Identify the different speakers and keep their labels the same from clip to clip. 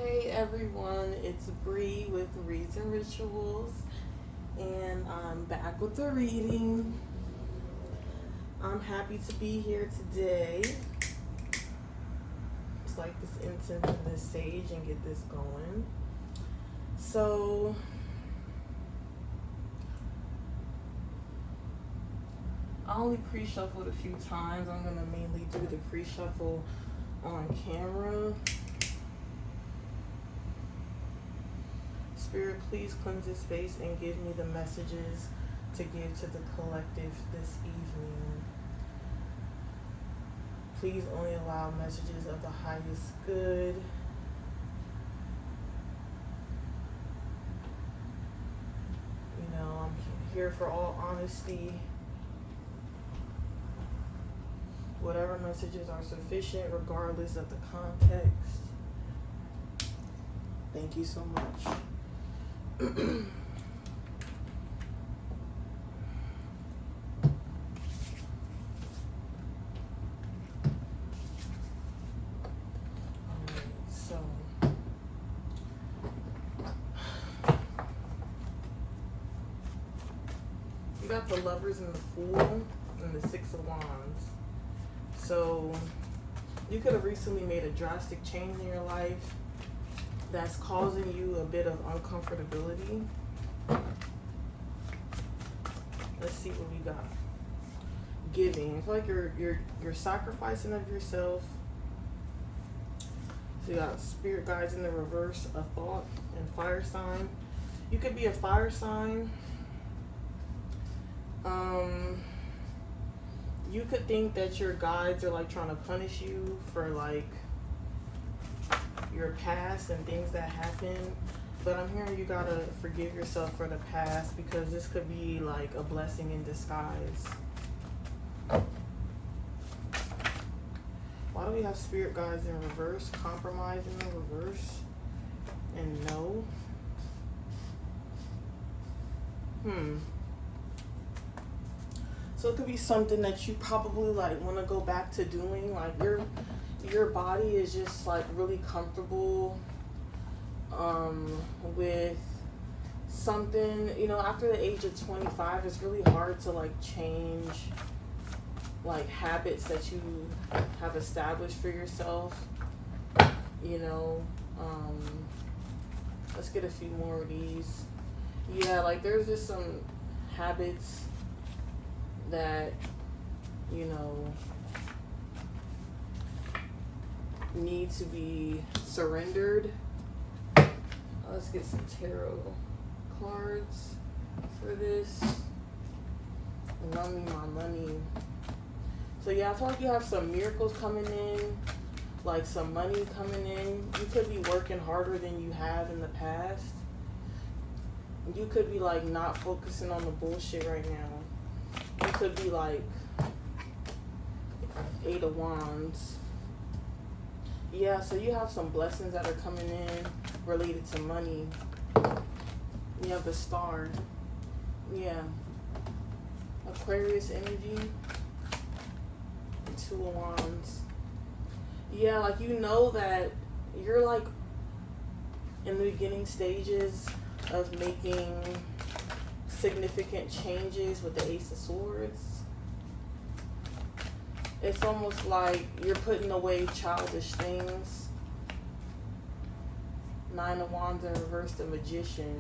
Speaker 1: Hey everyone, it's Bree with Reads and Rituals, and I'm back with the reading. I'm happy to be here today. Just like this incense and this sage and get this going. So, I only pre-shuffled a few times. I'm going to mainly do the pre-shuffle on camera. Spirit, please cleanse this space and give me the messages to give to the collective this evening. Please only allow messages of the highest good. You know, I'm here for all honesty. Whatever messages are sufficient, regardless of the context. Thank you so much. Alright, so you got the Lovers and the Fool and the Six of Wands. So you could have recently made a drastic change in your life that's causing you a bit of uncomfortability. Let's see what we got. Giving. I feel like you're sacrificing of yourself. So you got spirit guides in the reverse, a thought, and fire sign. You could be a fire sign. You could think that your guides are like trying to punish you for like your past and things that happened, but I'm hearing you gotta forgive yourself for the past, because this could be like a blessing in disguise. Why do we have spirit guides in reverse, compromise in the reverse, and no? So it could be something that you probably like want to go back to doing. Like your body is just like really comfortable with something. You know, after the age of 25, it's really hard to like change like habits that you have established for yourself. You know, let's get a few more of these. Yeah, like there's just some habits that, you know, need to be surrendered. Let's get some tarot cards for this. Love me my money. So yeah, I feel like you have some miracles coming in, like some money coming in. You could be working harder than you have in the past. You could be like not focusing on the bullshit right now. You could be like Eight of Wands. Yeah, so you have some blessings that are coming in related to money. You have the Star. Yeah. Aquarius energy. Two of Wands. Yeah, like you know that you're like in the beginning stages of making significant changes with the Ace of Swords. It's almost like you're putting away childish things. Nine of Wands in reverse, the Magician.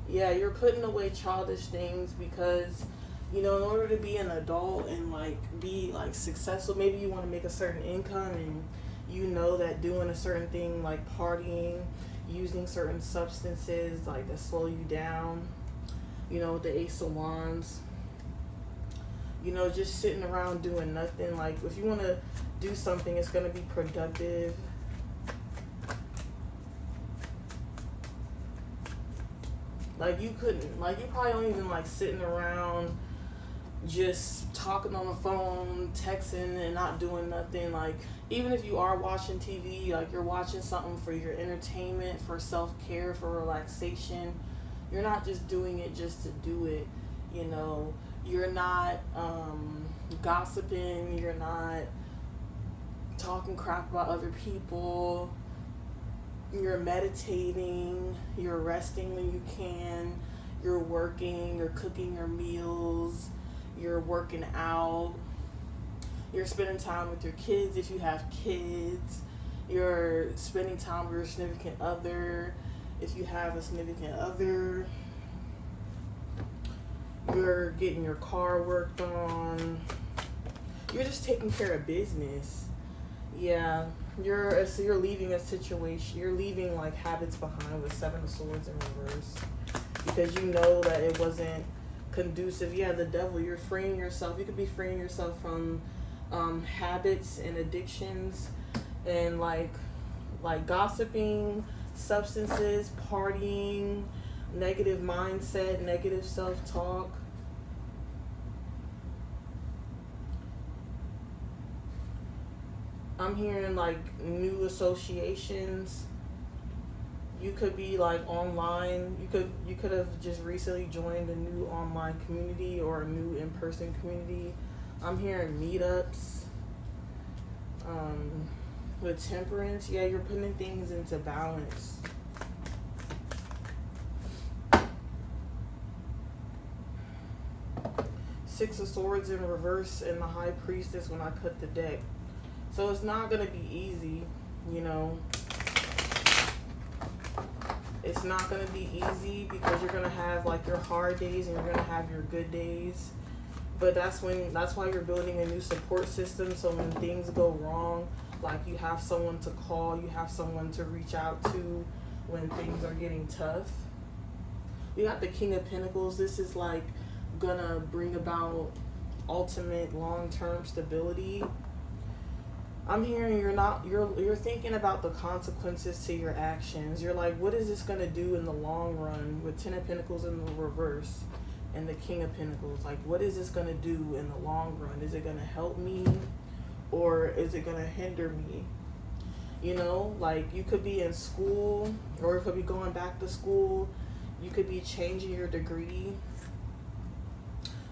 Speaker 1: Yeah, you're putting away childish things because, you know, in order to be an adult and like be like successful, maybe you want to make a certain income, and you know that doing a certain thing like partying, using certain substances like that slow you down. You know, the Ace of Wands. You know, just sitting around doing nothing. Like, if you want to do something, it's going to be productive. Like, you couldn't, like, you probably don't even like sitting around just talking on the phone, texting, and not doing nothing. Like, even if you are watching TV, like, you're watching something for your entertainment, for self-care, for relaxation. You're not just doing it just to do it, you know. You're not gossiping. You're not talking crap about other people. you're meditating, you're resting when you can, you're working, you're cooking your meals, you're working out, you're spending time with your kids if you have kids, you're spending time with your significant other if you have a significant other, you're getting your car worked on, you're just taking care of business. Yeah, you're leaving a situation, you're leaving like habits behind with Seven of Swords in reverse because you know that it wasn't conducive. Yeah, the devil, you're freeing yourself. You could be freeing yourself from habits and addictions and like gossiping, substances, partying, negative mindset, negative self-talk. I'm hearing like new associations. You could be like online. You could have just recently joined a new online community or a new in-person community. I'm hearing meetups. With Temperance, yeah, you're putting things into balance. Six of Swords in reverse and the High Priestess when I cut the deck. So it's not going to be easy, you know. It's not going to be easy because you're going to have like your hard days and you're going to have your good days. But that's why you're building a new support system. So when things go wrong, like you have someone to call, you have someone to reach out to when things are getting tough. We got the King of Pentacles. This is like gonna bring about ultimate long-term stability. I'm hearing you're thinking about the consequences to your actions. You're like, what is this gonna do in the long run with Ten of Pentacles in the reverse and the King of Pentacles? Like, what is this gonna do in the long run? Is it gonna help me or is it gonna hinder me? You know, like you could be in school or it could be going back to school. You could be changing your degree.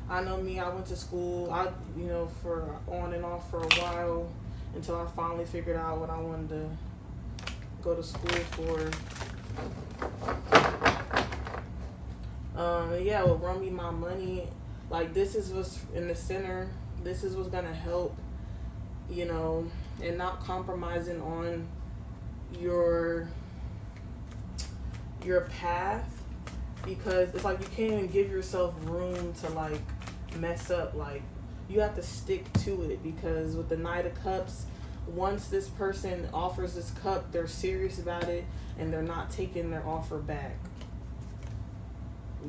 Speaker 1: I know me, I went to school, for on and off for a while until I finally figured out what I wanted to go to school for. Yeah, with Run Me My Money, like this is what's in the center. This is what's gonna help, you know, and not compromising on your path, because it's like you can't even give yourself room to like mess up. Like you have to stick to it, because with the Knight of Cups, once this person offers this cup, they're serious about it and they're not taking their offer back.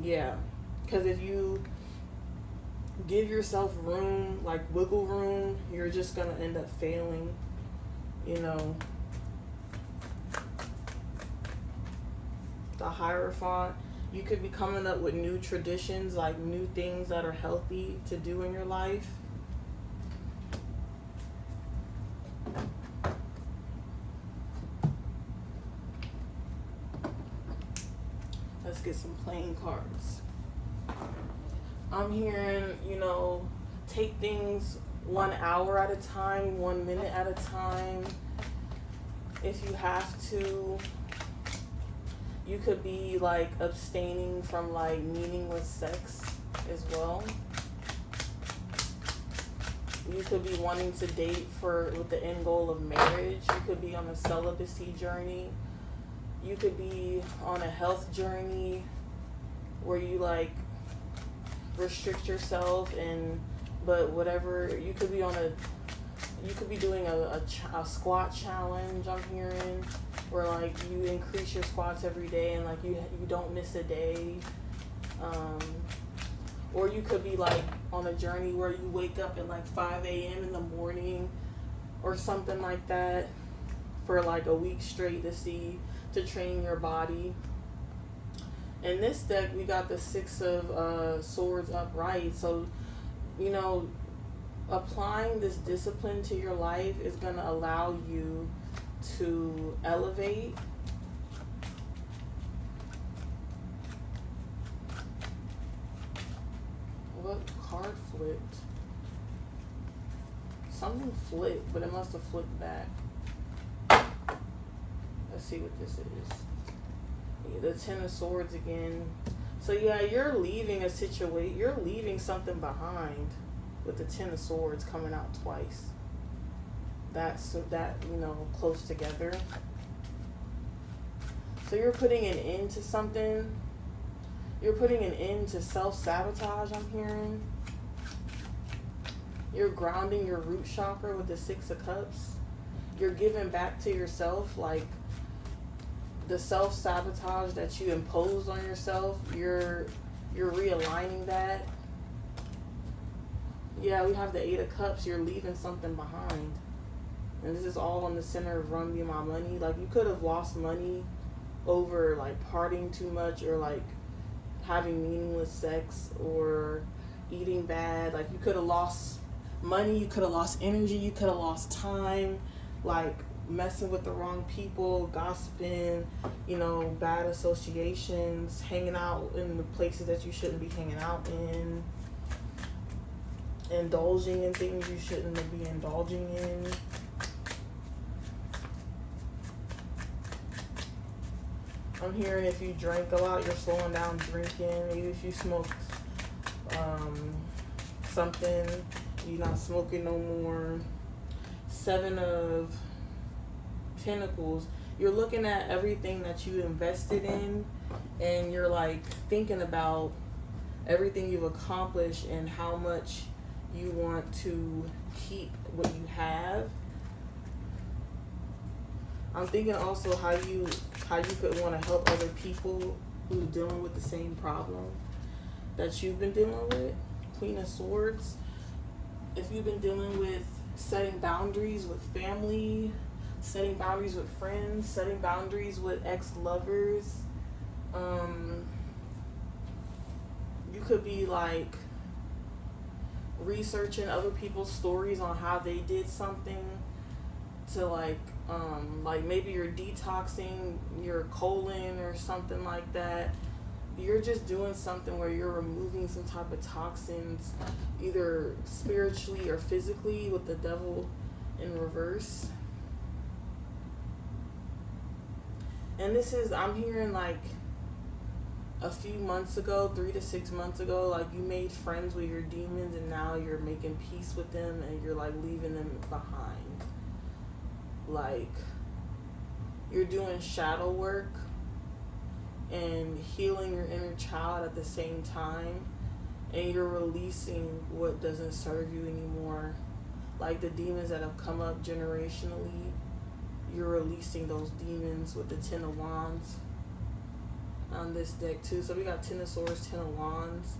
Speaker 1: Yeah, because if you give yourself room, like wiggle room, you're just gonna end up failing, you know. The Hierophant, you could be coming up with new traditions, like new things that are healthy to do in your life. Let's get some playing cards. I'm hearing, you know, take things 1 hour at a time, 1 minute at a time. If you have to, you could be like abstaining from like meaningless sex as well. You could be wanting to date with the end goal of marriage. You could be on a celibacy journey. You could be on a health journey where you like restrict yourself, but whatever. You could be doing a squat challenge, I'm hearing, where like you increase your squats every day and like you don't miss a day. Or you could be like on a journey where you wake up at like 5 a.m. in the morning or something like that for like a week straight to train your body. In this deck, we got the Six of Swords upright. So, you know, applying this discipline to your life is going to allow you to elevate. What card flipped? Something flipped, but it must have flipped back. Let's see what this is. Yeah, the Ten of Swords again. So yeah, you're leaving a situation. You're leaving something behind with the Ten of Swords coming out twice. That's that, you know, close together. So you're putting an end to something. You're putting an end to self-sabotage, I'm hearing. You're grounding your root chakra with the Six of Cups. You're giving back to yourself, like the self-sabotage that you imposed on yourself. You're realigning that. Yeah, we have the Eight of Cups. You're leaving something behind. And this is all on the center of Run Me My Money. Like, you could have lost money over, like, partying too much, or, like, having meaningless sex, or eating bad. Like, you could have lost money, you could have lost energy, you could have lost time, like, messing with the wrong people, gossiping, you know, bad associations, hanging out in the places that you shouldn't be hanging out in, indulging in things you shouldn't be indulging in. I'm hearing if you drank a lot, you're slowing down drinking. Maybe if you smoked something, you're not smoking no more. Seven of Pentacles. You're looking at everything that you invested in, and you're like thinking about everything you've accomplished and how much you want to keep what you have. I'm thinking also how you could want to help other people who are dealing with the same problem that you've been dealing with. Queen of Swords. If you've been dealing with setting boundaries with family, setting boundaries with friends, setting boundaries with ex-lovers, you could be like researching other people's stories on how they did something to like maybe you're detoxing your colon or something like that. You're just doing something where you're removing some type of toxins, either spiritually or physically, with the Devil in reverse. And this is, I'm hearing like a few months ago, 3 to 6 months ago, like you made friends with your demons and now you're making peace with them and you're like leaving them behind. Like, you're doing shadow work and healing your inner child at the same time, and you're releasing what doesn't serve you anymore. Like the demons that have come up generationally, you're releasing those demons with the Ten of Wands on this deck too. So we got Ten of Swords, Ten of Wands.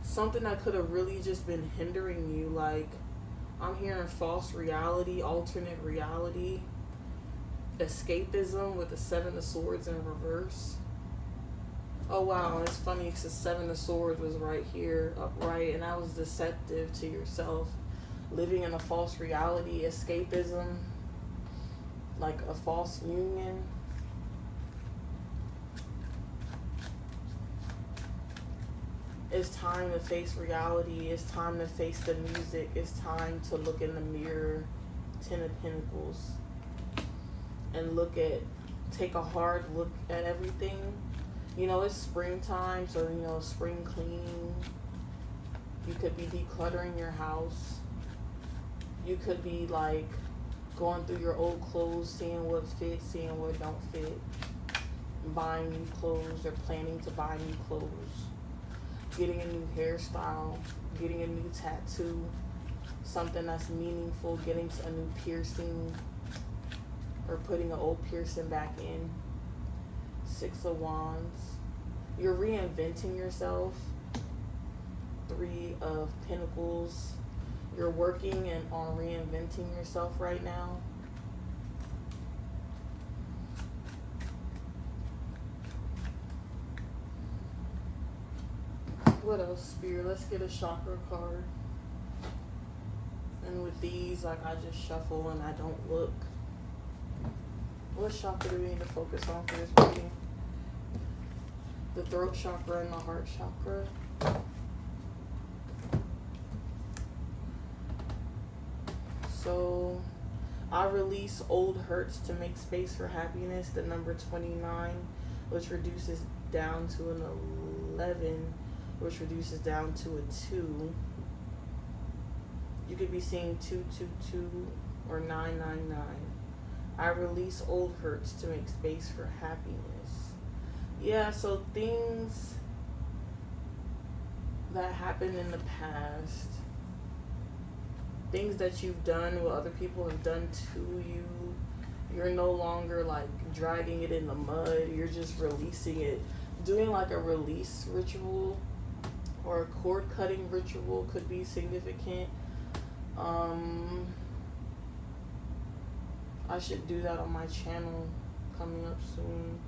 Speaker 1: Something that could have really just been hindering you, like I'm hearing false reality, alternate reality, escapism with the Seven of Swords in reverse. Oh wow, and it's funny because the Seven of Swords was right here, upright, and that was deceptive to yourself. Living in a false reality, escapism, like a false union. It's time to face reality. It's time to face the music. It's time to look in the mirror, Ten of Pentacles, and take a hard look at everything. You know, it's springtime, so, you know, spring cleaning. You could be decluttering your house. You could be, like, going through your old clothes, seeing what fits, seeing what don't fit. Buying new clothes or planning to buy new clothes. Getting a new hairstyle, getting a new tattoo, something that's meaningful, getting a new piercing, or putting an old piercing back in. Six of Wands. You're reinventing yourself. Three of Pentacles. You're working on reinventing yourself right now. What else, Spirit? Let's get a chakra card. And with these, like, I just shuffle and I don't look. What chakra do we need to focus on for this reading? The throat chakra and the heart chakra. So I release old hurts to make space for happiness. The number 29, which reduces down to an 11, which reduces down to a 2. You could be seeing 222 or 999. I release old hurts to make space for happiness. Yeah, so things that happened in the past, things that you've done, what other people have done to you, you're no longer like dragging it in the mud, you're just releasing it. Doing like a release ritual or a cord cutting ritual could be significant. I should do that on my channel coming up soon.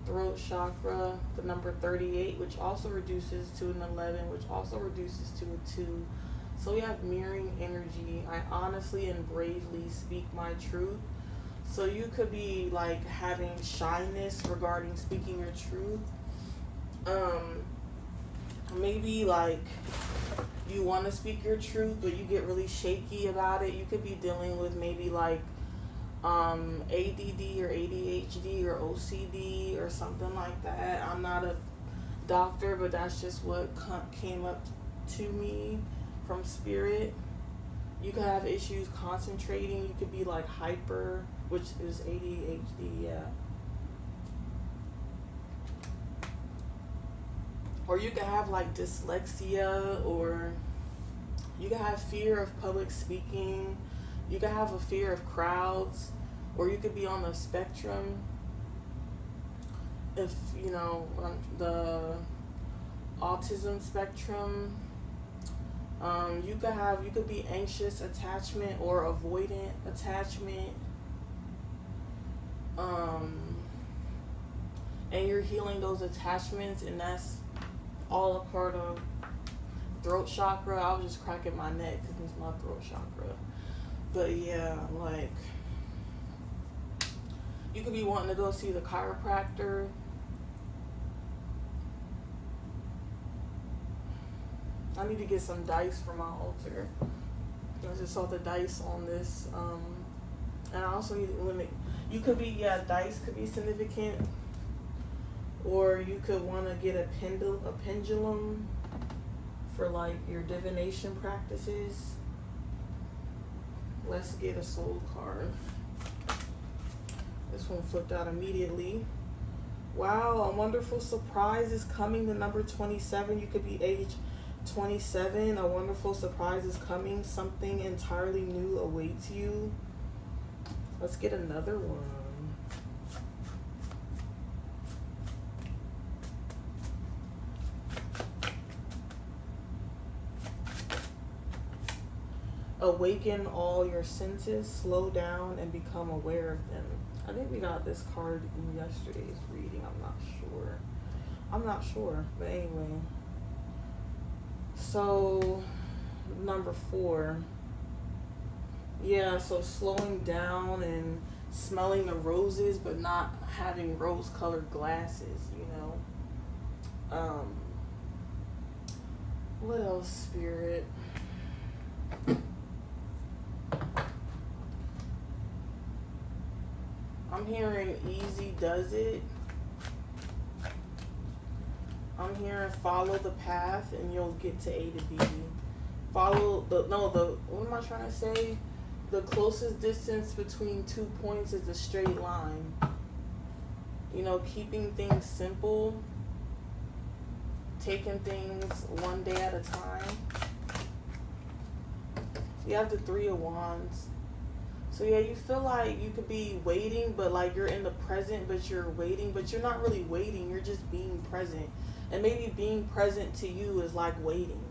Speaker 1: Throat chakra, the number 38, which also reduces to an 11, which also reduces to a 2. So we have mirroring energy. I honestly and bravely speak my truth. So you could be like having shyness regarding speaking your truth. Maybe like you want to speak your truth, but you get really shaky about it. You could be dealing with maybe like ADD or ADHD or OCD or something like that. I'm not a doctor, but that's just what came up to me from spirit. You could have issues concentrating. You could be like hyper, which is ADHD, yeah. Or you could have like dyslexia, or you could have fear of public speaking. You could have a fear of crowds, or you could be on the spectrum. If you know the autism spectrum, you could be anxious attachment or avoidant attachment, and you're healing those attachments, and that's all a part of throat chakra. I was just cracking my neck because it's my throat chakra. But yeah, like, you could be wanting to go see the chiropractor. I need to get some dice for my altar. I just saw the dice on this. And I also need to limit. You could be, dice could be significant. Or you could want to get a pendulum for like your divination practices. Let's get a soul card. This one flipped out immediately. Wow, a wonderful surprise is coming. The number 27. You could be age 27. A wonderful surprise is coming. Something entirely new awaits you. Let's get another one. Awaken all your senses, slow down, and become aware of them. I think we got this card in yesterday's reading. I'm not sure. But anyway. So, number 4. Yeah, so slowing down and smelling the roses, but not having rose-colored glasses, you know. What else, Spirit? I'm hearing easy does it. I'm hearing follow the path and you'll get to A to B. What am I trying to say? The closest distance between 2 points is a straight line. You know, keeping things simple, taking things one day at a time. You have the 3 of Wands. So yeah, you feel like you could be waiting, but like you're in the present, but you're waiting, but you're not really waiting, you're just being present. And maybe being present to you is like waiting.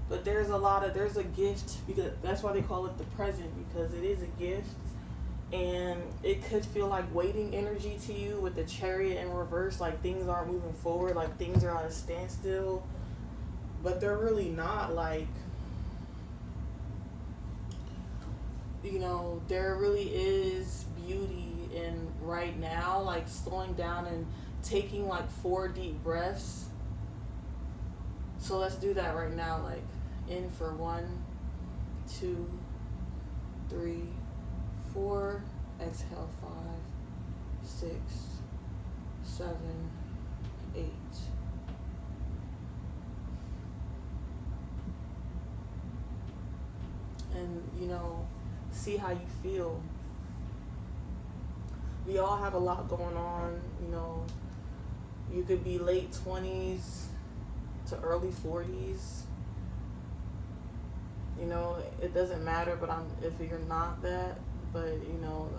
Speaker 1: But there's a gift, because that's why they call it the present, because it is a gift. And it could feel like waiting energy to you with the Chariot in reverse, like things aren't moving forward, like things are at a standstill. But they're really not. Like, you know, there really is beauty in right now, like slowing down and taking like 4 deep breaths. So let's do that right now. Like, in for 1, 2, 3, 4, exhale 5, 6, 7, 8. And, see how you feel. We all have a lot going on, You could be late 20s to early 40s. It doesn't matter, but if you're not that, but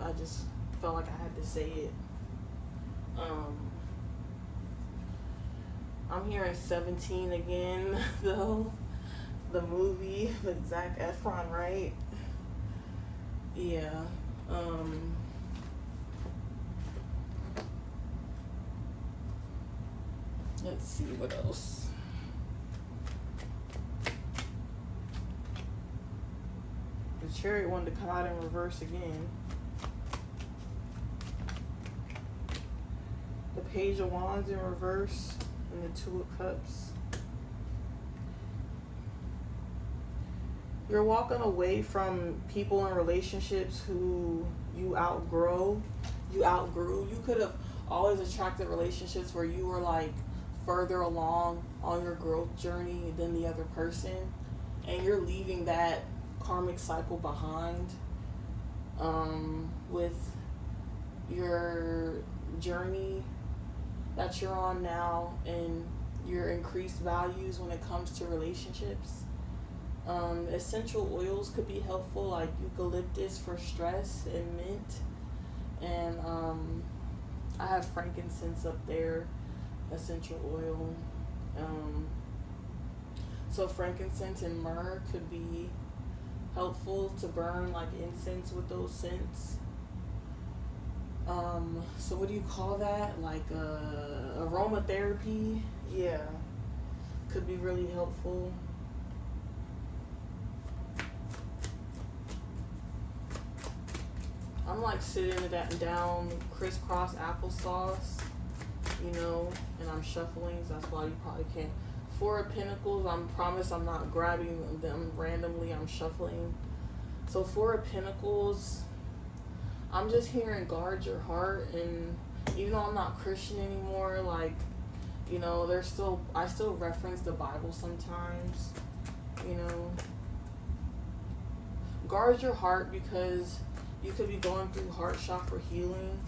Speaker 1: I just felt like I had to say it. I'm hearing 17 again, though. The movie with Zac Efron, right? Yeah. Let's see what else. The Chariot wanted to come out in reverse again. The Page of Wands in reverse and the Two of Cups. You're walking away from people and relationships who you outgrew. You could have always attracted relationships where you were like further along on your growth journey than the other person, and you're leaving that karmic cycle behind with your journey that you're on now and your increased values when it comes to relationships. Essential oils could be helpful, like eucalyptus for stress and mint, and I have frankincense up there, essential oil. So frankincense and myrrh could be helpful to burn like incense with those scents. So what do you call that? Like aromatherapy? Yeah, could be really helpful. I'm like sitting down crisscross applesauce, and I'm shuffling, so that's why you probably can't. 4 of Pentacles, I promise I'm not grabbing them randomly, I'm shuffling. So 4 of Pentacles, I'm just hearing guard your heart, and even though I'm not Christian anymore, like, I still reference the Bible sometimes, Guard your heart, because you could be going through heart chakra healing,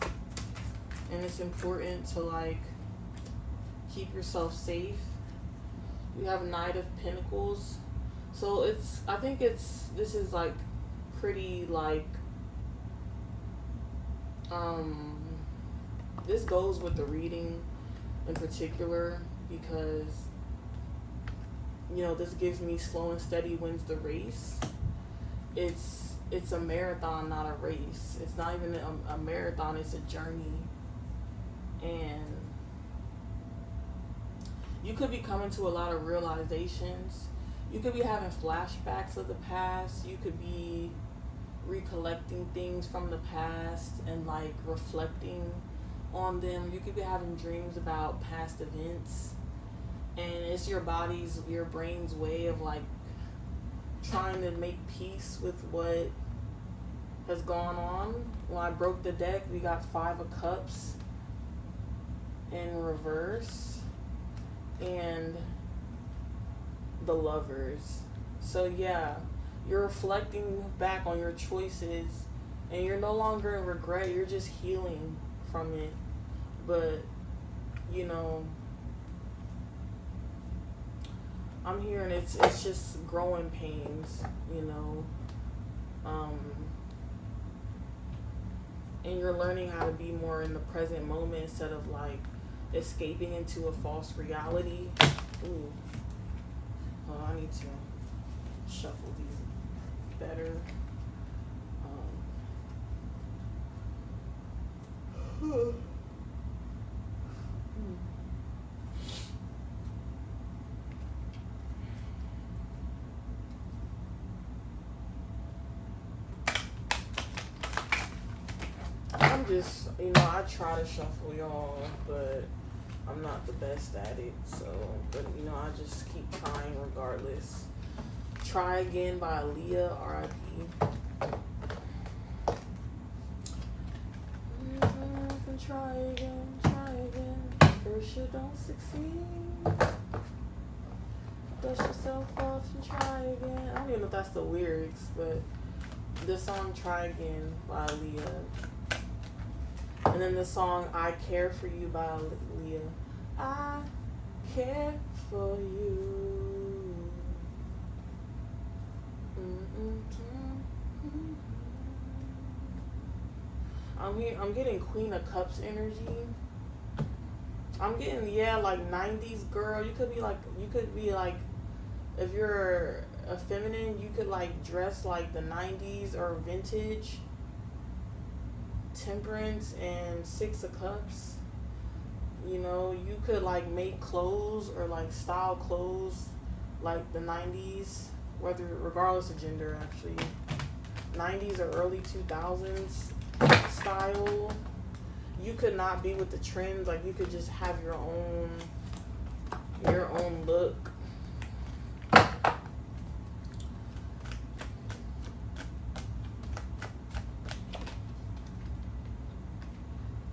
Speaker 1: and it's important to like keep yourself safe. You have Knight of Pentacles, so I think this is like pretty like this goes with the reading in particular, because this gives me slow and steady wins the race. It's a marathon, not a race. It's not even a marathon, it's a journey. And you could be coming to a lot of realizations. You could be having flashbacks of the past. You could be recollecting things from the past and like reflecting on them. You could be having dreams about past events. And it's your brain's way of like trying to make peace with what has gone on. When I broke the deck, we got 5 of Cups in reverse and the Lovers. So yeah, you're reflecting back on your choices, and you're no longer in regret, you're just healing from it. But I'm hearing it's just growing pains, and you're learning how to be more in the present moment instead of like escaping into a false reality. Ooh. Well, I need to shuffle these better. I'm just, I try to shuffle, y'all, but I'm not the best at it. So, but I just keep trying regardless. Try Again by Aaliyah, R.I.P. and try again, try again. First you don't succeed. Dust yourself off and try again. I don't even know if that's the lyrics, but the song Try Again by Leah. And then the song I Care For You by Leah. I care for you. I'm getting Queen of Cups energy. I'm getting, yeah, like 90s girl. You could be like, if you're a feminine, you could like dress like the 90s or vintage. Temperance and Six of Cups. You know, you could like make clothes or like style clothes like the 90s, regardless of gender actually. 90s or early 2000s style. You could not be with the trends, like you could just have your own look.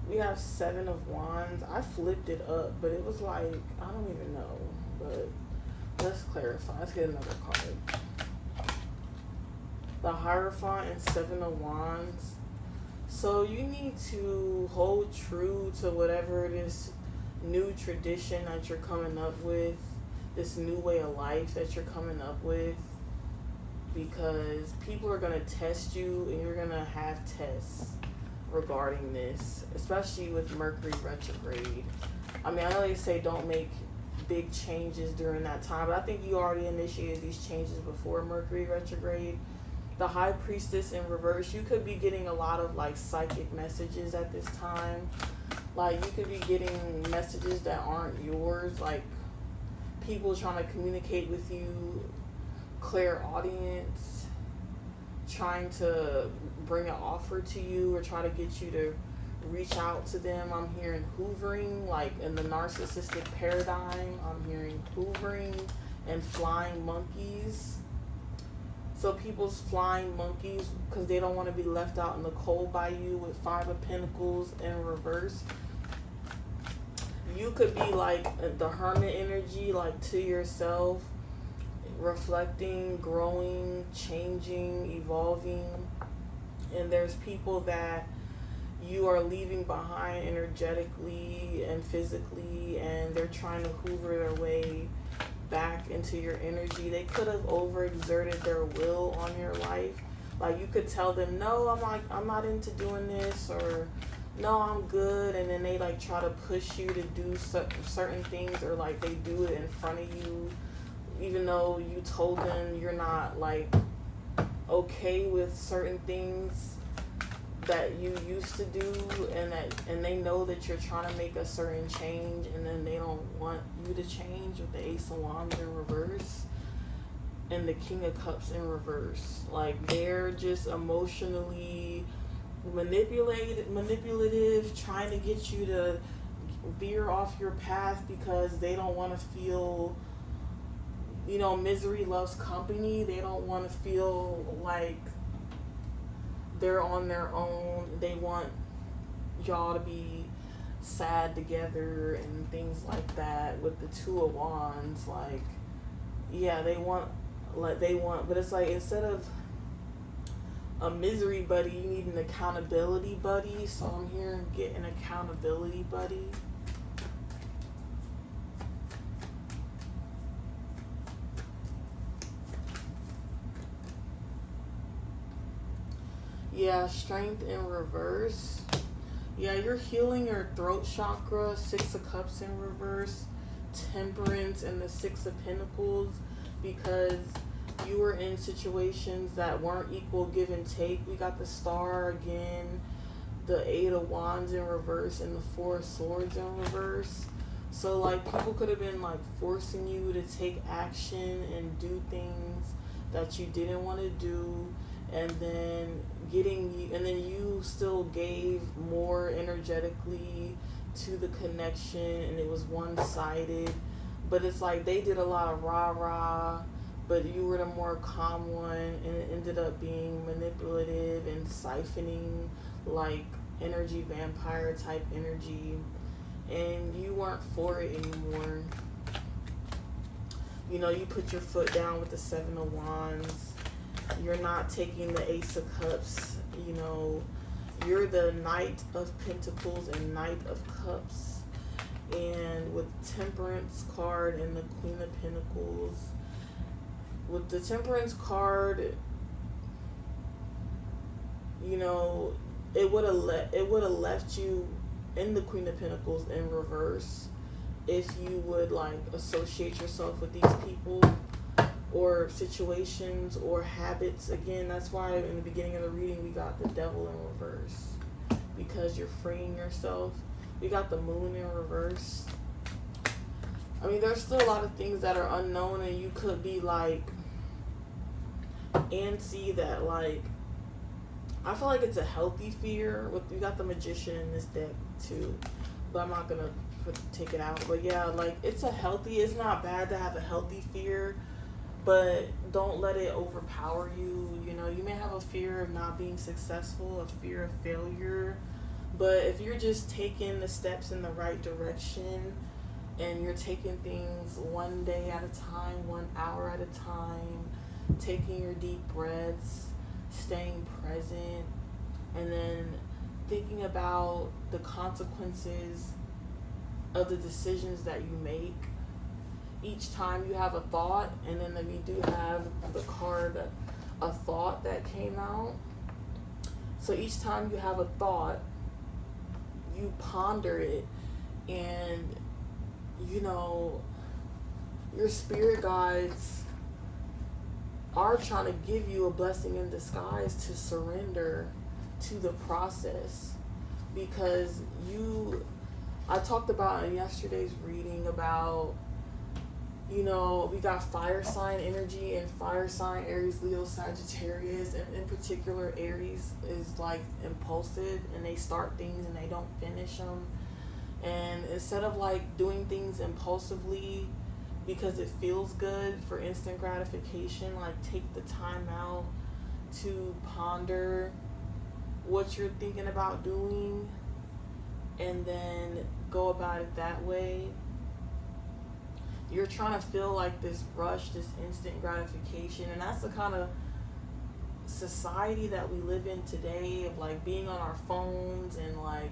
Speaker 1: We have Seven of Wands. I flipped it up, but it was like, I don't even know. But let's clarify. Let's get another card. The Hierophant and Seven of Wands. So you need to hold true to whatever this new tradition that you're coming up with, this new way of life that you're coming up with, because people are going to test you and you're going to have tests regarding this, especially with Mercury retrograde. I mean, I know they say don't make big changes during that time, but I think you already initiated these changes before Mercury retrograde. The High Priestess in reverse, you could be getting a lot of like psychic messages at this time. Like you could be getting messages that aren't yours, like people trying to communicate with you, clairaudience, trying to bring an offer to you or try to get you to reach out to them. I'm hearing hoovering, like in the narcissistic paradigm. I'm hearing hoovering and flying monkeys. So people's flying monkeys because they don't want to be left out in the cold by you with Five of Pentacles in reverse. You could be like the Hermit energy, like to yourself, reflecting, growing, changing, evolving. And there's people that you are leaving behind energetically and physically, and they're trying to hoover their way back into your energy. They could have overexerted their will on your life. Like you could tell them, no, I'm not into doing this, or no, I'm good, and then they like try to push you to do certain things, or like they do it in front of you, even though you told them you're not like okay with certain things that you used to do, and they know that you're trying to make a certain change, and then they don't want you to change, with the Ace of Wands in reverse and the King of Cups in reverse. Like they're just emotionally manipulative, trying to get you to veer off your path because they don't want to feel, you know, misery loves company. They don't want to feel like they're on their own. They want y'all to be sad together and things like that. With the Two of Wands, like, yeah, they want, but it's like instead of a misery buddy, you need an accountability buddy. So I'm here and get an accountability buddy. Yeah, Strength in reverse. Yeah, you're healing your throat chakra. Six of Cups in reverse. Temperance and the Six of Pentacles, because you were in situations that weren't equal give and take. We got the Star again, the Eight of Wands in reverse, and the Four of Swords in reverse. So like people could have been like forcing you to take action and do things that you didn't want to do, and then you still gave more energetically to the connection, and it was one-sided. But it's like they did a lot of rah-rah, but you were the more calm one, and it ended up being manipulative and siphoning like energy, vampire type energy, and you weren't for it anymore. You know, you put your foot down with the Seven of Wands. You're not taking the Ace of Cups. You know, you're the Knight of Pentacles and Knight of Cups. And with Temperance card and the Queen of Pentacles, with the Temperance card, you know, it would have left you in the Queen of Pentacles in reverse if you would like associate yourself with these people or situations or habits. Again, that's why in the beginning of the reading we got the Devil in reverse, because you're freeing yourself. We got the Moon in reverse. I mean, there's still a lot of things that are unknown, and you could be like antsy that like, I feel like it's a healthy fear. You got the Magician in this deck too, but I'm not gonna take it out. But yeah, like it's not bad to have a healthy fear, but don't let it overpower you. You know, you may have a fear of not being successful, a fear of failure, but if you're just taking the steps in the right direction and you're taking things one day at a time, 1 hour at a time, taking your deep breaths, staying present, and then thinking about the consequences of the decisions that you make. Each time you have a thought, and then we do have the card, a thought that came out. So each time you have a thought, you ponder it, and you know, your spirit guides are trying to give you a blessing in disguise to surrender to the process. Because I talked about in yesterday's reading about, you know, we got fire sign energy, and fire sign Aries, Leo, Sagittarius, and in particular Aries is like impulsive, and they start things and they don't finish them. And instead of like doing things impulsively because it feels good for instant gratification, like take the time out to ponder what you're thinking about doing and then go about it that way. You're trying to feel like this rush, this instant gratification, and that's the kind of society that we live in today, of like being on our phones and like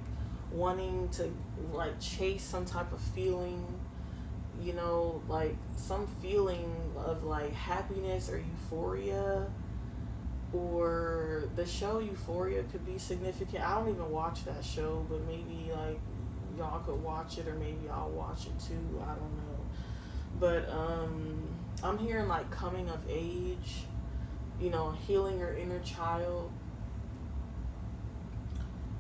Speaker 1: wanting to like chase some type of feeling, you know, like some feeling of like happiness or euphoria. Or the show Euphoria could be significant. I don't even watch that show, but maybe like y'all could watch it, or maybe I'll watch it too. I don't know. But I'm hearing like coming of age, you know, healing your inner child.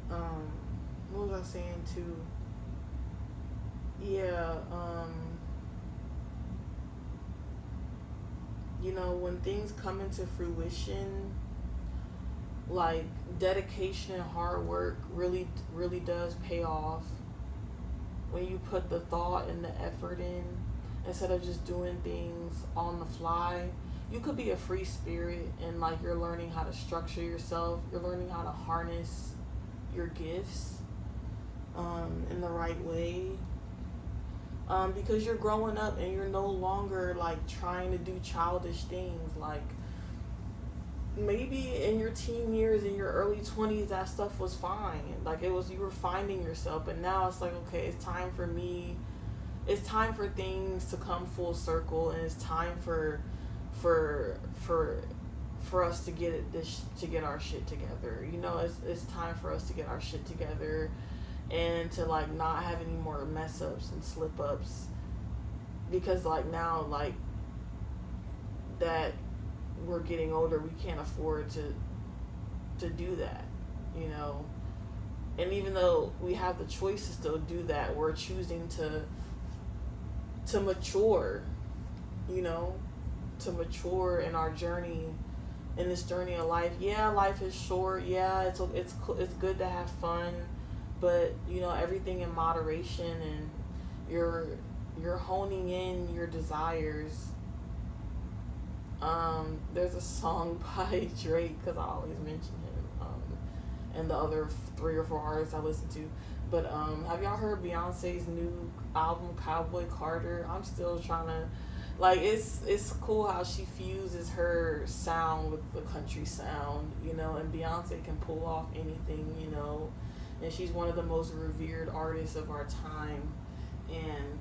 Speaker 1: What was I saying too? Yeah, you know, when things come into fruition, like dedication and hard work really does pay off when you put the thought and the effort in, instead of just doing things on the fly. You could be a free spirit, and like you're learning how to structure yourself, you're learning how to harness your gifts in the right way, because you're growing up and you're no longer like trying to do childish things. Like maybe in your teen years, in your early 20s, that stuff was fine. Like it was, you were finding yourself, but now it's like, okay, it's time for things to come full circle, and it's time for us to get our shit together. You know, it's time for us to get our shit together, and to like not have any more mess ups and slip ups, because like now, like that we're getting older, we can't afford to do that, you know. And even though we have the choice to still do that, we're choosing to mature, you know, to mature in our journey, in this journey of life. Yeah, life is short. Yeah, it's good to have fun, but you know, everything in moderation, and you're honing in your desires. There's a song by Drake, because I always mention him. and the other 3 or 4 artists I listen to. But have y'all heard Beyonce's new album, Cowboy Carter? I'm still trying to, like, it's cool how she fuses her sound with the country sound, you know, and Beyonce can pull off anything, you know, and she's one of the most revered artists of our time. And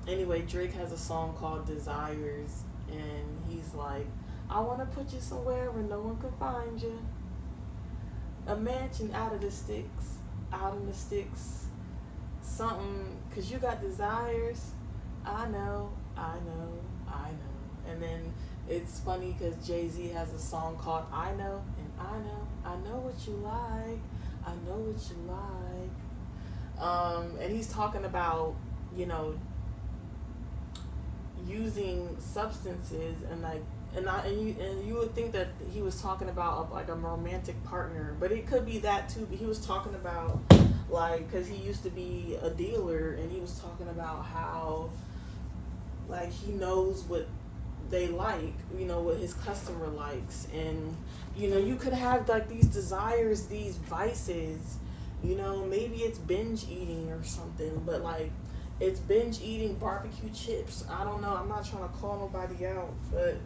Speaker 1: anyway, Drake has a song called Desires, and he's like, I want to put you somewhere where no one can find you. A mansion out of the sticks, out in the sticks. Something, cause you got desires. I know, I know, I know. And then it's funny because Jay-Z has a song called I Know, and I know what you like. I know what you like. And he's talking about, you know, using substances and like, and you would think that he was talking about like a romantic partner, but it could be that too. But he was talking about, like, because he used to be a dealer, and he was talking about how, like, he knows what they like, you know, what his customer likes. And, you know, you could have like these desires, these vices, you know, maybe it's binge eating or something, but like, it's binge eating barbecue chips. I don't know, I'm not trying to call nobody out, but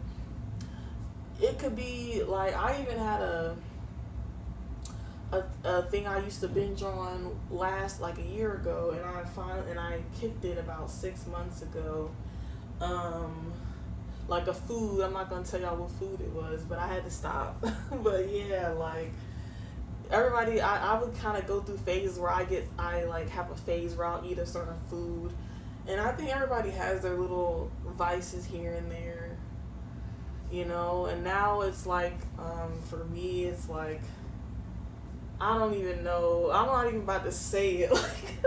Speaker 1: it could be like, I even had a thing I used to binge on last like a year ago, and I kicked it about 6 months ago. Like a food, I'm not gonna tell y'all what food it was, but I had to stop. But yeah, like, everybody, I would kind of go through phases where I like have a phase where I'll eat a certain food, and I think everybody has their little vices here and there, you know. And now it's like, for me, it's like, I don't even know, I'm not even about to say it, like,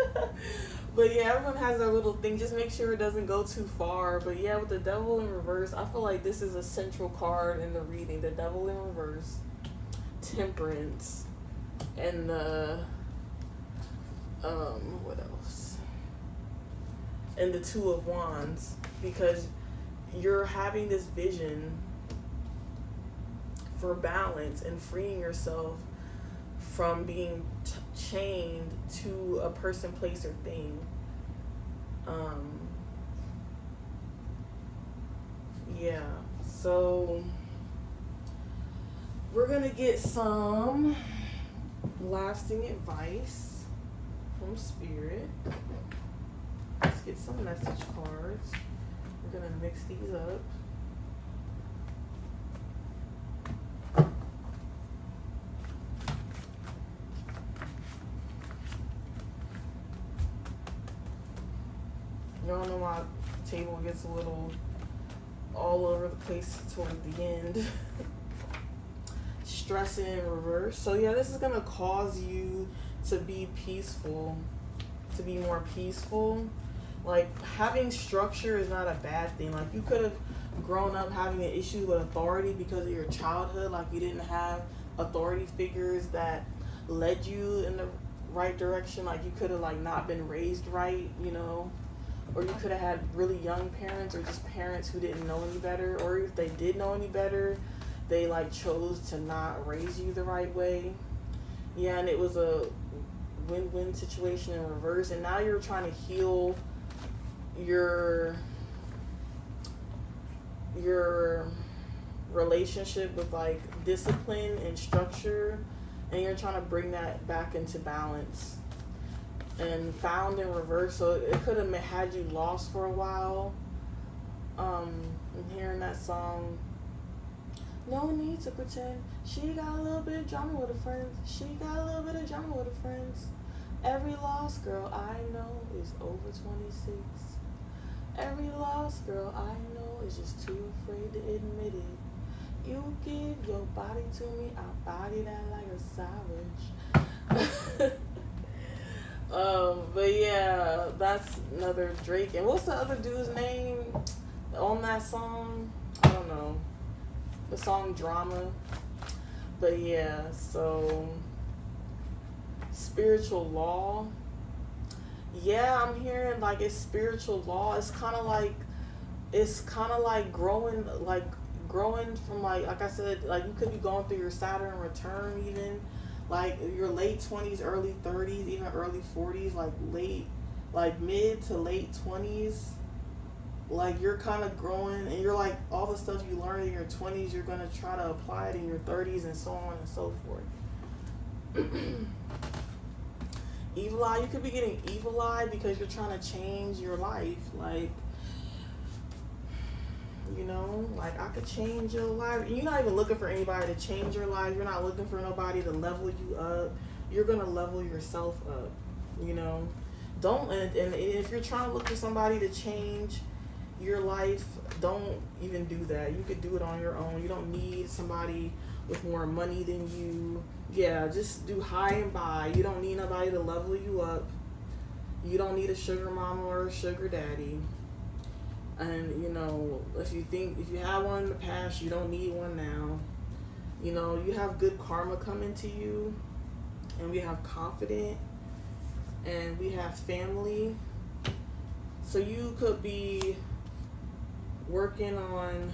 Speaker 1: but yeah, everyone has their little thing. Just make sure it doesn't go too far. But yeah, with the Devil in Reverse, I feel like this is a central card in the reading. The Devil in Reverse, Temperance, and the what else? And the Two of Wands, because you're having this vision for balance and freeing yourself from being chained to a person, place, or thing. Yeah, so we're gonna get some lasting advice from Spirit. Let's get some message cards. We're gonna mix these up. Y'all know my table gets a little all over the place toward the end. Stress in reverse. So yeah, this is gonna cause you to be peaceful, to be more peaceful. Like, having structure is not a bad thing. Like, you could have grown up having an issue with authority because of your childhood. Like, you didn't have authority figures that led you in the right direction. Like, you could have like not been raised right, you know. Or you could have had really young parents, or just parents who didn't know any better. Or if they did know any better, they like chose to not raise you the right way. Yeah, and it was a win-win situation in reverse. And now you're trying to heal your relationship with like discipline and structure, and you're trying to bring that back into balance. And found in reverse, so it could have had you lost for a while. And hearing that song, no need to pretend. She got a little bit of drama with her friends. She got a little bit of drama with her friends. Every lost girl I know is over 26. Every lost girl I know is just too afraid to admit it. You give your body to me, I'll body that like a savage. But yeah, that's another Drake. And what's the other dude's name on that song? I don't know. The song Drama. But yeah, so spiritual law. Yeah, I'm hearing like it's spiritual law. It's kind of like growing from like I said, like you could be going through your Saturn return even. like your late 20s, early 30s, even early 40s, like mid to late 20s, like you're kind of growing, and you're like all the stuff you learned in your 20s, you're going to try to apply it in your 30s, and so on and so forth. Evil eye, you could be getting evil eye because you're trying to change your life. Like, you know, like I could change your life. You're not even looking for anybody to change your life. You're not looking for nobody to level you up. You're going to level yourself up, you know. Don't, and if you're trying to look for somebody to change your life, don't even do that. You could do it on your own. You don't need somebody with more money than you. Yeah, just do high and buy. You don't need nobody to level you up. You don't need a sugar mama or a sugar daddy. And you know, if you have one in the past, you don't need one now. You know, you have good karma coming to you, and we have confident, and we have family. So you could be working on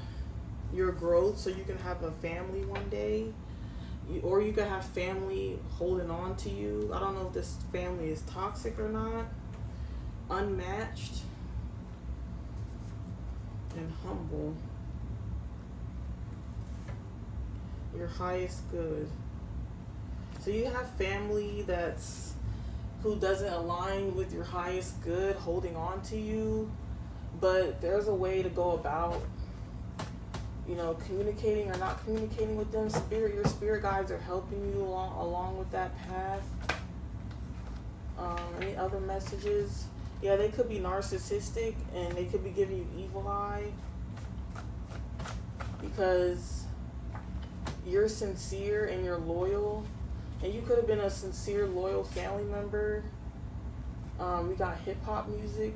Speaker 1: your growth so you can have a family one day, or you could have family holding on to you. I don't know if this family is toxic or not. Unmatched and humble. Your highest good. So you have family who doesn't align with your highest good holding on to you, but there's a way to go about, you know, communicating or not communicating with them. Your spirit guides are helping you along with that path. Any other messages? Yeah, they could be narcissistic, and they could be giving you evil eye because you're sincere and you're loyal, and you could have been a sincere, loyal family member. We got hip hop music.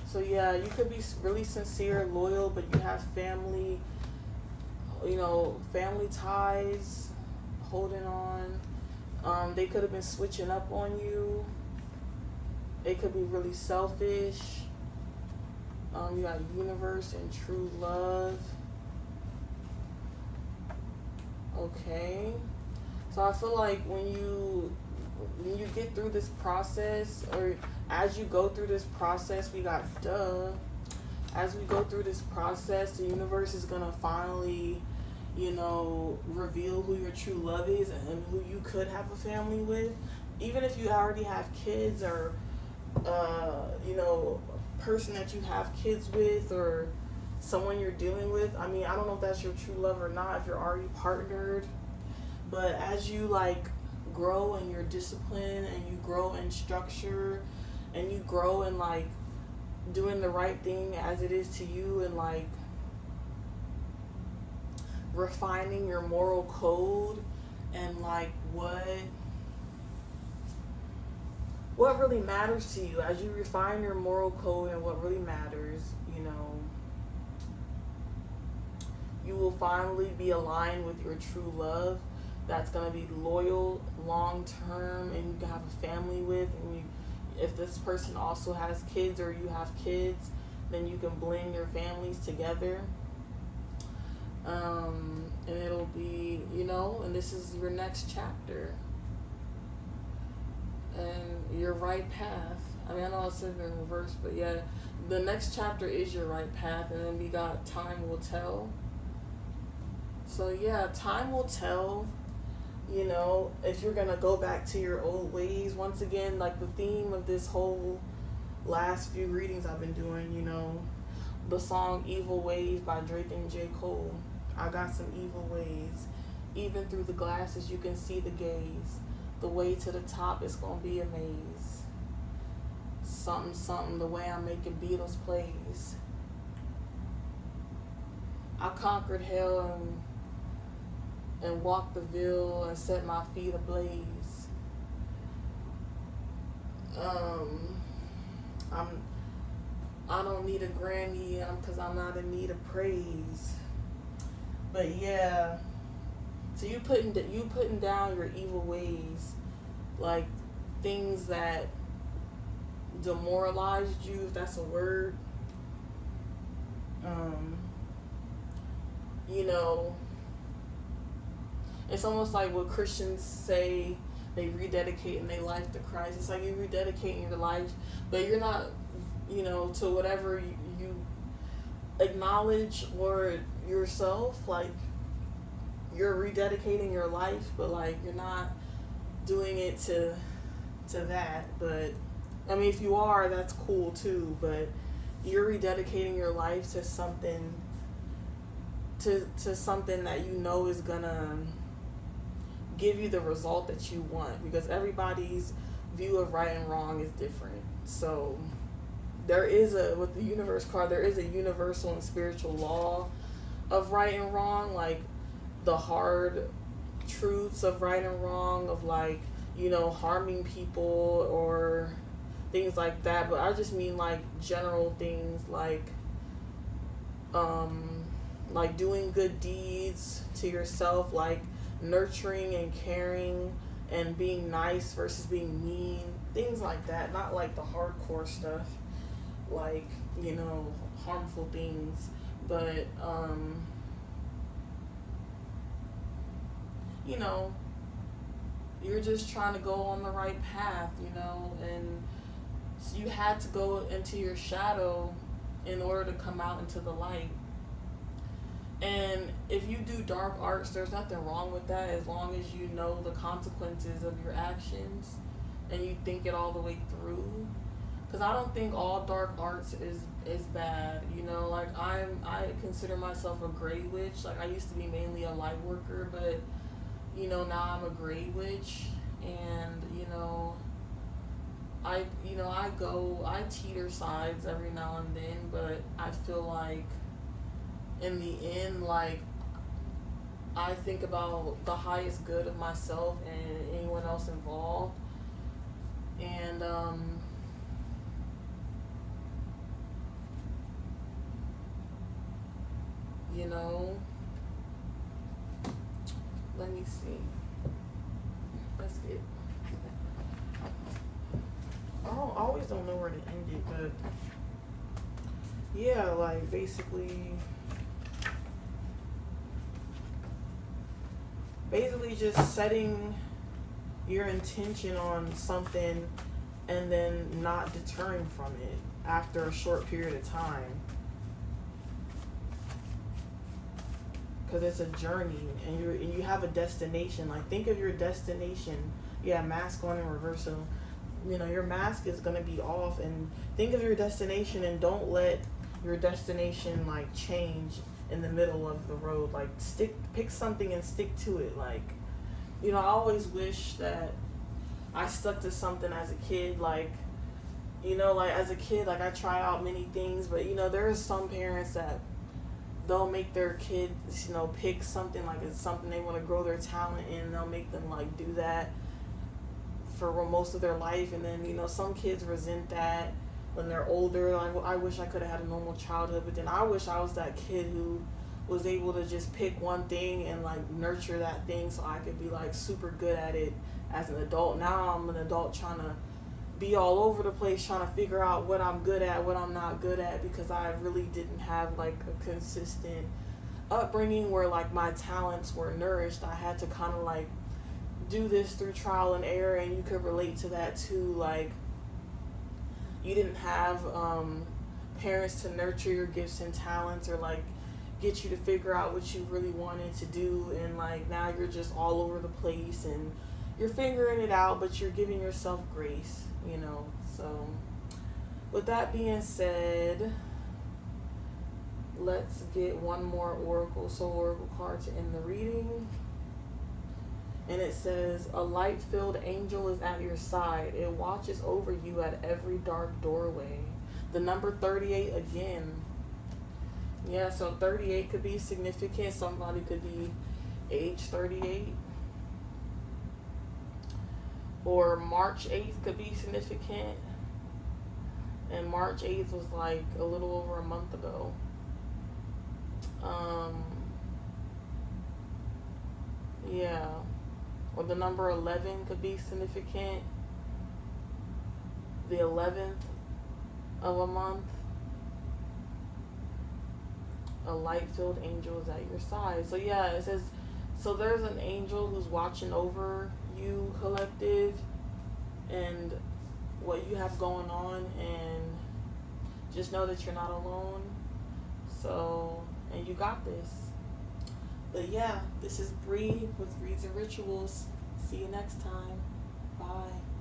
Speaker 1: So yeah, you could be really sincere, loyal, but you have family, you know, family ties, holding on. They could have been switching up on you. They could be really selfish. You got universe and true love. Okay. So I feel like when you get through this process, or as you go through this process, as we go through this process, the universe is gonna finally, you know, reveal who your true love is and who you could have a family with. Even if you already have kids, or you know, a person that you have kids with, or someone you're dealing with. I mean, I don't know if that's your true love or not, if you're already partnered. But as you like grow in your discipline, and you grow in structure, and you grow in like doing the right thing as it is to you, and like refining your moral code, and like what really matters to you, as you refine your moral code and what really matters, you know, you will finally be aligned with your true love that's going to be loyal, long-term, and you can have a family with. And if this person also has kids, or you have kids, then you can blend your families together. And it'll be, you know, and this is your next chapter. And your right path. I mean, I know I said it in reverse, but yeah, the next chapter is your right path. And then we got time will tell. So yeah, time will tell, you know, if you're going to go back to your old ways. Once again, like the theme of this whole last few readings I've been doing, you know, the song Evil Ways by Drake and J. Cole. I got some evil ways. Even through the glasses, you can see the gaze. The way to the top is going to be a maze. Something, something, the way I'm making Beatles plays. I conquered hell and walked the veil and set my feet ablaze. I don't need a Grammy because I'm not in need of praise. But yeah, so you putting down your evil ways, like things that demoralized you, if that's a word. you know, it's almost like what Christians say, they rededicating their life to Christ. It's like you rededicating your life, but you're not, to whatever you acknowledge or yourself. Like you're rededicating your life, but like you're not doing it to that. But I mean, if you are, that's cool too. But you're rededicating your life to something, to something that is gonna give you the result that you want, because everybody's view of right and wrong is different. So there is with the universe card, there is a universal and spiritual law of right and wrong, like the hard truths of right and wrong, of like, harming people or things like that. But I just mean like general things like doing good deeds to yourself, like nurturing and caring and being nice versus being mean, things like that. Not like the hardcore stuff, like, harmful things, but you're just trying to go on the right path, and you had to go into your shadow in order to come out into the light. And if you do dark arts, there's nothing wrong with that, as long as you know the consequences of your actions and you think it all the way through. Because I don't think all dark arts is bad. Like I consider myself a gray witch. Like I used to be mainly a light worker, but now I'm a gray witch. And I teeter sides every now and then, but I feel like in the end, like I think about the highest good of myself and anyone else involved. And let me see. Let's get. I always don't know where to end it, but yeah, like basically just setting your intention on something and then not deterring from it after a short period of time, because it's a journey and you have a destination. Like think of your destination. Yeah, mask on in reversal. Your mask is going to be off, and think of your destination and don't let your destination like change in the middle of the road. Like pick something and stick to it. Like, I always wish that I stuck to something as a kid. Like, like as a kid, like I tried out many things, but there are some parents that they'll make their kids, pick something, like it's something they want to grow their talent in, and they'll make them like do that for most of their life. And then some kids resent that when they're older. Like, I wish I could have had a normal childhood, but then I wish I was that kid who was able to just pick one thing and like nurture that thing so I could be like super good at it as an adult. Now I'm an adult trying to be all over the place, trying to figure out what I'm good at, what I'm not good at, because I really didn't have like a consistent upbringing where like my talents were nourished. I had to kind of like do this through trial and error, and you could relate to that too. Like you didn't have parents to nurture your gifts and talents, or like get you to figure out what you really wanted to do, and like now you're just all over the place and you're figuring it out, but you're giving yourself grace, So with that being said, let's get one more Soul Oracle card to end the reading. And it says, a light-filled angel is at your side. It watches over you at every dark doorway. The number 38 again. Yeah, so 38 could be significant. Somebody could be age 38. Or March 8th could be significant. And March 8th was like a little over a month ago. Yeah. Or the number 11 could be significant. The 11th of a month. a light-filled angel is at your side. So yeah, it says, so there's an angel who's watching over you, collective, and what you have going on, and just know that you're not alone. So, and you got this. But yeah, this is Bree with Reads and Rituals. See you next time. Bye.